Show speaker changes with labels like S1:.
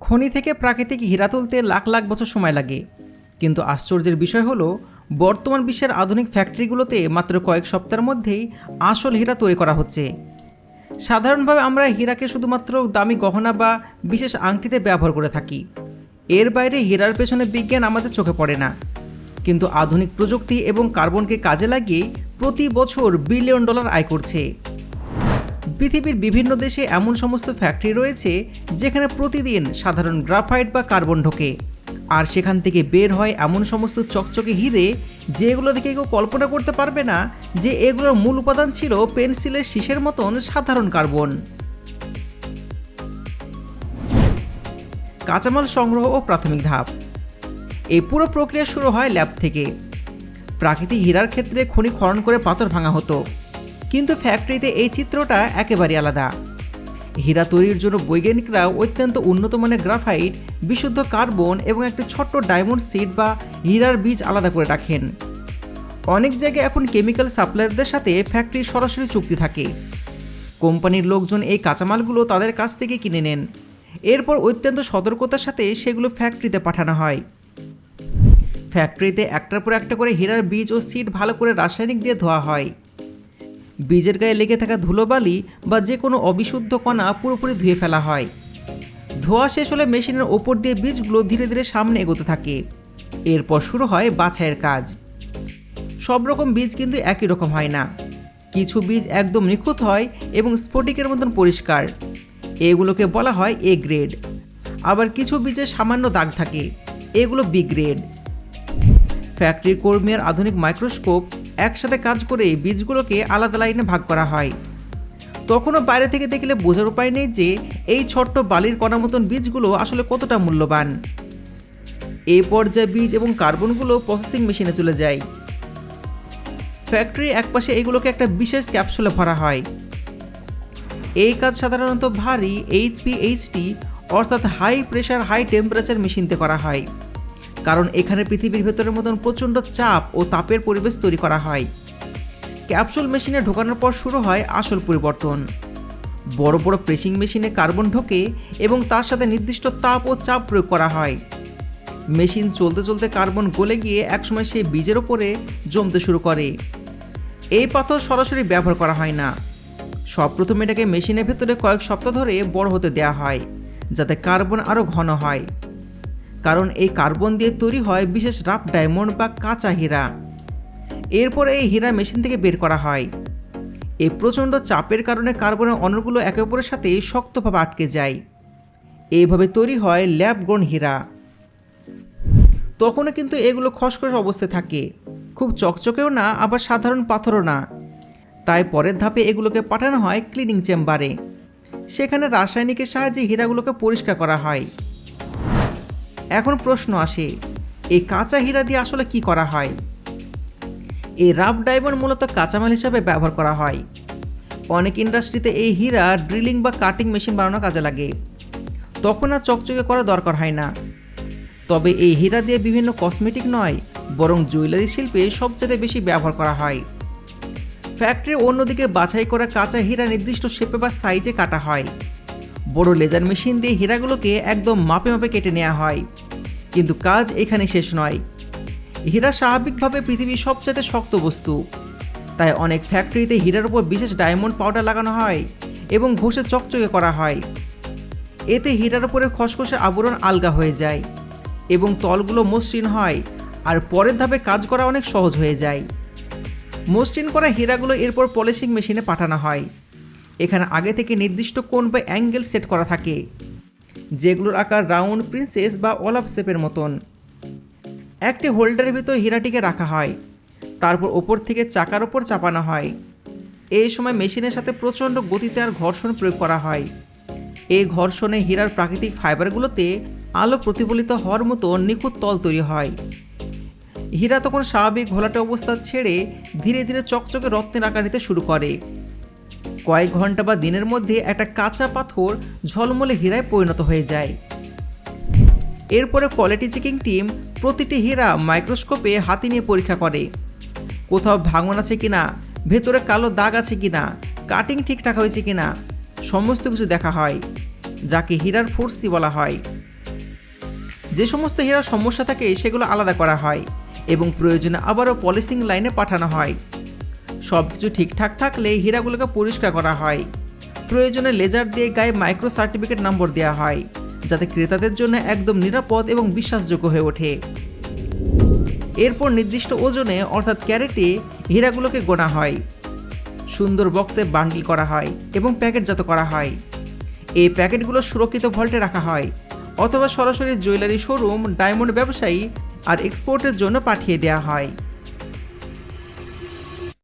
S1: খনি থেকে প্রাকৃতিক হীরা তুলতে লাখ লাখ বছর সময় লাগে, কিন্তু আশ্চর্যের বিষয় হলো বর্তমান বিশ্বের আধুনিক ফ্যাক্টরিগুলোতে মাত্র কয়েক সপ্তাহের মধ্যেই আসল হীরা তৈরি করা হচ্ছে। সাধারণভাবে আমরা হীরাকে শুধুমাত্র দামি গহনা বা বিশেষ আংটিতে ব্যবহার করে থাকি। এর বাইরে হীরার পেছনে বিজ্ঞান আমাদের চোখে পড়ে না, কিন্তু আধুনিক প্রযুক্তি এবং কার্বনকে কাজে লাগিয়ে প্রতি বছর বিলিয়ন ডলার আয় করছে। পৃথিবীর বিভিন্ন দেশে এমন সমস্ত ফ্যাক্টরি রয়েছে যেখানে প্রতিদিন সাধারণ গ্রাফাইট বা কার্বন ঢোকে, আর সেখান থেকে বের হয় এমন সমস্ত চকচকে হিরে যেগুলো দেখে কেউ কল্পনা করতে পারবে না যে এগুলোর মূল উপাদান ছিল পেন্সিলের শীষের মতন সাধারণ কার্বন। কাঁচামাল সংগ্রহ ও প্রাথমিক ধাপ। এই পুরো প্রক্রিয়া শুরু হয় ল্যাব থেকে। প্রাকৃতিক হীরার ক্ষেত্রে খনি খনন করে পাথর ভাঙা হতো, কিন্তু ফ্যাক্টরিতে এই চিত্রটা একেবারে আলাদা। হীরা তৈরির জন্য বৈজ্ঞানিকরা অত্যন্ত উন্নত মানের গ্রাফাইট, বিশুদ্ধ কার্বন এবং একটি ছোট্ট ডায়মন্ড সিড বা হীরার বীজ আলাদা করে রাখেন। অনেক জায়গায় এখন কেমিক্যাল সাপ্লায়ারদের সাথে ফ্যাক্টরির সরাসরি চুক্তি থাকে। কোম্পানির লোকজন এই কাঁচামালগুলো তাদের কাছ থেকে কিনে নেন, এরপর অত্যন্ত সতর্কতার সাথে সেগুলো ফ্যাক্টরিতে পাঠানো হয়। ফ্যাক্টরিতে একটার পর একটা করে হীরার বীজ ও সিড ভালো করে রাসায়নিক দিয়ে ধোয়া হয়। বীজের গায়ে লেগে থাকা ধুলোবালি বা যে কোনো অবিশুদ্ধ কণা পুরোপুরি ধুয়ে ফেলা হয়। ধোয়া শেষ হলে মেশিনের ওপর দিয়ে বীজগুলো ধীরে ধীরে সামনে এগোতে থাকে। এরপর শুরু হয় বাছাইয়ের কাজ। সব রকম বীজ কিন্তু একই রকম হয় না। কিছু বীজ একদম নিখুঁত হয় এবং স্ফটিকের মতন পরিষ্কার, এগুলোকে বলা হয় এ গ্রেড। আবার কিছু বীজে সামান্য দাগ থাকে, এগুলো বি গ্রেড। ফ্যাক্টরির কর্মীর আধুনিক মাইক্রোস্কোপ একসাথে কাজ করে বীজগুলোকে আলাদা লাইনে ভাগ করা হয়। তখনও বাইরে থেকে দেখলে বোঝার উপায় নেই যে এই ছোট্ট বালির কণার মতন বীজগুলো আসলে কতটা মূল্যবান। এই পর্যায়ে বীজ এবং কার্বনগুলো প্রসেসিং মেশিনে চলে যায়। ফ্যাক্টরির একপাশে এগুলোকে একটা বিশেষ ক্যাপসুলে ভরা হয়। এই কাজ সাধারণত ভারী HPHT অর্থাৎ হাই প্রেশার হাই টেম্পারেচার মেশিনতে করা হয়, কারণ এখানে পৃথিবীর ভেতরের মতন প্রচণ্ড চাপ ও তাপের পরিবেশ তৈরি করা হয়। ক্যাপসুল মেশিনে ঢোকানোর পর শুরু হয় আসল পরিবর্তন। বড় বড় প্রেসিং মেশিনে কার্বন ঢোকে এবং তার সাথে নির্দিষ্ট তাপ ও চাপ প্রয়োগ করা হয়। মেশিন চলতে চলতে কার্বন গলে গিয়ে একসময় সেই বীজের ওপরে জমতে শুরু করে। এই পাথর সরাসরি ব্যবহার করা হয় না। সবপ্রথম এটাকে মেশিনের ভেতরে কয়েক সপ্তাহ ধরে বড় হতে দেওয়া হয়, যাতে কার্বন আরও ঘন হয়, কারণ এই কার্বন দিয়ে তৈরি হয় বিশেষ রাফ ডায়মন্ড বা কাঁচা হীরা। এরপর এই হীরা মেশিন থেকে বের করা হয়। এই প্রচণ্ড চাপের কারণে কার্বনের অণুগুলো একে অপরের সাথে শক্তভাবে আটকে যায়। এইভাবে তৈরি হয় ল্যাব গ্রোন হীরা। তখনও কিন্তু এগুলো খসখস অবস্থায় থাকে, খুব চকচকেও না, আবার সাধারণ পাথরও না। তাই পরের ধাপে এগুলোকে পাঠানো হয় ক্লিনিং চেম্বারে। সেখানে রাসায়নিকের সাহায্যে হীরাগুলোকে পরিষ্কার করা হয়। এখন প্রশ্ন আসে, এই কাঁচা হীরা দিয়ে আসলে কি করা হয়? এই রাফ ডায়মন্ড মূলত কাঁচামাল হিসাবে ব্যবহার করা হয়। অনেক ইন্ডাস্ট্রিতে এই হীরা ড্রিলিং বা কাটিং মেশিন বানানোর কাজে লাগে। তখন আর চকচকে করা দরকার হয় না। তবে এই হীরা দিয়ে বিভিন্ন কসমেটিক নয়, বরং জুয়েলারি শিল্পে সবচেয়ে বেশি ব্যবহার করা হয়। ফ্যাক্টরির অন্যদিকে বাছাই করা কাঁচা হীরা নির্দিষ্ট শেপে বা সাইজে কাটা হয়। বড় লেজার মেশিন দিয়ে হীরাগুলোকে একদম মাপে মাপে কেটে নেওয়া হয়। কিন্তু কাজ এখানে শেষ নয়। হীরা স্বাভাবিকভাবে পৃথিবীর সবচেয়ে শক্ত বস্তু, তাই অনেক ফ্যাক্টরিতে হীরার উপর বিশেষ ডায়মন্ড পাউডার লাগানো হয় এবং ঘষে চকচকে করা হয়। এতে হীরার উপরে খসখসে আবরণ আলগা হয়ে যায় এবং তলগুলো মসৃণ হয়, আর পরের ধাপে কাজ করা অনেক সহজ হয়ে যায়। মসৃণ করা হীরাগুলো এরপর পলিশিং মেশিনে পাঠানো হয়। এখানে আগে থেকে নির্দিষ্ট কোণ বা অ্যাঙ্গেল সেট করা থাকে, যেগুলোর আকার রাউন্ড, প্রিন্সেস বা অলাভ শেপের মতন। একটি হোল্ডারের ভিতর হীরাটিকে রাখা হয়, তারপর ওপর থেকে চাকার ওপর চাপানো হয়। এই সময় মেশিনের সাথে প্রচণ্ড গতিতে আর ঘর্ষণ প্রয়োগ করা হয়। এই ঘর্ষণে হীরার প্রাকৃতিক ফাইবারগুলোতে আলো প্রতিফলিত হওয়ার মতো নিখুঁত তল তৈরি হয়। হীরা তখন স্বাভাবিক ঘোলাটে অবস্থা ছেড়ে ধীরে ধীরে চকচকে রত্নের আকার নিতে শুরু করে। কয়েক ঘন্টা বা দিনের মধ্যে একটা কাঁচা পাথর ঝলমলে হীরায় পরিণত হয়ে যায়। এরপরে কোয়ালিটি চেকিং টিম প্রতিটি হীরা মাইক্রোস্কোপে হাতে নিয়ে পরীক্ষা করে। কোথাও ভাঙন আছে কিনা, ভেতরে কালো দাগ আছে কিনা, কাটিং ঠিকঠাক হয়েছে কিনা, সমস্ত কিছু দেখা হয়। যাকে হীরার ফোর্সি বলা হয়। যে সমস্ত হীরার সমস্যা থাকে সেগুলো আলাদা করা হয় এবং প্রয়োজনে আবারও পলিশিং লাইনে পাঠানো হয়। সব কিছু ঠিকঠাক থাকলে হীরাগুলোকে পরিষ্কার করা হয়। প্রয়োজনে লেজার দিয়ে গায়ে মাইক্রো সার্টিফিকেট নম্বর দেওয়া হয়, যাতে ক্রেতাদের জন্য একদম নিরাপদ এবং বিশ্বাসযোগ্য হয়ে ওঠে। এরপর নির্দিষ্ট ওজনে অর্থাৎ ক্যারেটে হীরাগুলোকে গোনা হয়, সুন্দর বক্সে বান্ডিল করা হয় এবং প্যাকেটজাত করা হয়। এই প্যাকেটগুলো সুরক্ষিত ভল্টে রাখা হয় অথবা সরাসরি জুয়েলারি শোরুম, ডায়মন্ড ব্যবসায়ী আর এক্সপোর্টের জন্য পাঠিয়ে দেওয়া হয়।